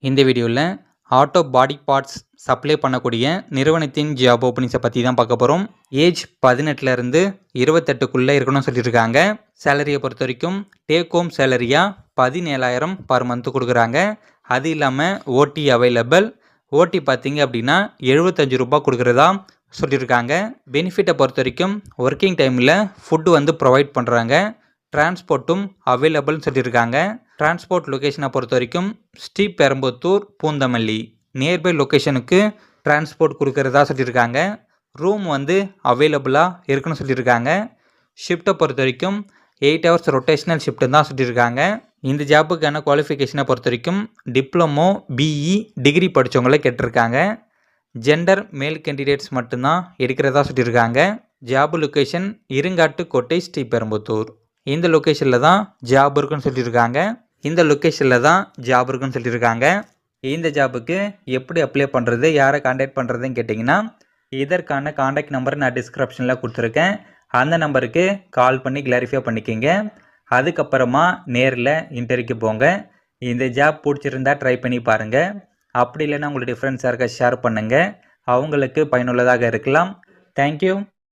இந்த வீடியோவில் auto body parts supply பண்ணக்கூடிய நிறுவனத்தின் ஜாப் ஓப்பனிங்ஸை பற்றி தான் பார்க்க போகிறோம். ஏஜ் 18லேருந்து 28க்குள்ளே இருக்கணும்னு சொல்லியிருக்காங்க. சேலரியை பொறுத்த வரைக்கும் டேக் ஹோம் சேலரியாக 17,000 பர் மந்த்து கொடுக்குறாங்க. அது இல்லாமல் ஓடி அவைலபிள். ஓடி பார்த்தீங்க அப்படின்னா 75 ரூபா கொடுக்குறதா சொல்லியிருக்காங்க. பெனிஃபிட்டை பொறுத்த வரைக்கும் ஒர்க்கிங் டைமில் ஃபுட்டு ப்ரொவைட் பண்ணுறாங்க. டிரான்ஸ்போர்ட்டும் அவைலபிள்னு சொல்லியிருக்காங்க. டிரான்ஸ்போர்ட் லொக்கேஷனை பொறுத்த வரைக்கும் ஸ்ரீபெரும்புத்தூர், பூந்தமல்லி நியர்பை லொக்கேஷனுக்கு டிரான்ஸ்போர்ட் கொடுக்குறதா சொல்லியிருக்காங்க. ரூம் அவைலபிளாக இருக்குன்னு சொல்லியிருக்காங்க. ஷிஃப்ட்டை பொறுத்த வரைக்கும் 8 ஹவர்ஸ் ரொட்டேஷனல் ஷிஃப்ட்டு தான் சொல்லியிருக்காங்க. இந்த ஜாப்புக்கான குவாலிஃபிகேஷனை பொறுத்த வரைக்கும் டிப்ளமோ, பிஇ, டிகிரி படித்தவங்கள கேட்டிருக்காங்க. ஜெண்டர் மேல் கேண்டிடேட்ஸ் மட்டும்தான் எடுக்கிறதா சொல்லியிருக்காங்க. Job location Irungattukottai, Sriperumbudur. இந்த லொக்கேஷனில் தான் ஜாப் இருக்குன்னு சொல்லியிருக்காங்க. இந்த ஜாபுக்கு எப்படி அப்ளை பண்ணுறது, யாரை காண்டாக்ட் பண்ணுறதுன்னு கேட்டிங்கன்னா, இதற்கான காண்டாக்ட் நம்பர் நான் டிஸ்கிரிப்ஷனில் கொடுத்துருக்கேன். அந்த நம்பருக்கு கால் பண்ணி கிளாரிஃபை பண்ணிக்கோங்க. அதுக்கப்புறமா நேரில் இன்டர்வியூக்கு போங்க. இந்த ஜாப் பிடிச்சிருந்தா ட்ரை பண்ணி பாருங்கள். அப்படி இல்லைன்னா உங்களுடைய ஃப்ரெண்ட்ஸ் யாருக்கா ஷேர் பண்ணுங்கள். அவங்களுக்கு பயனுள்ளதாக இருக்கலாம். தேங்க்யூ.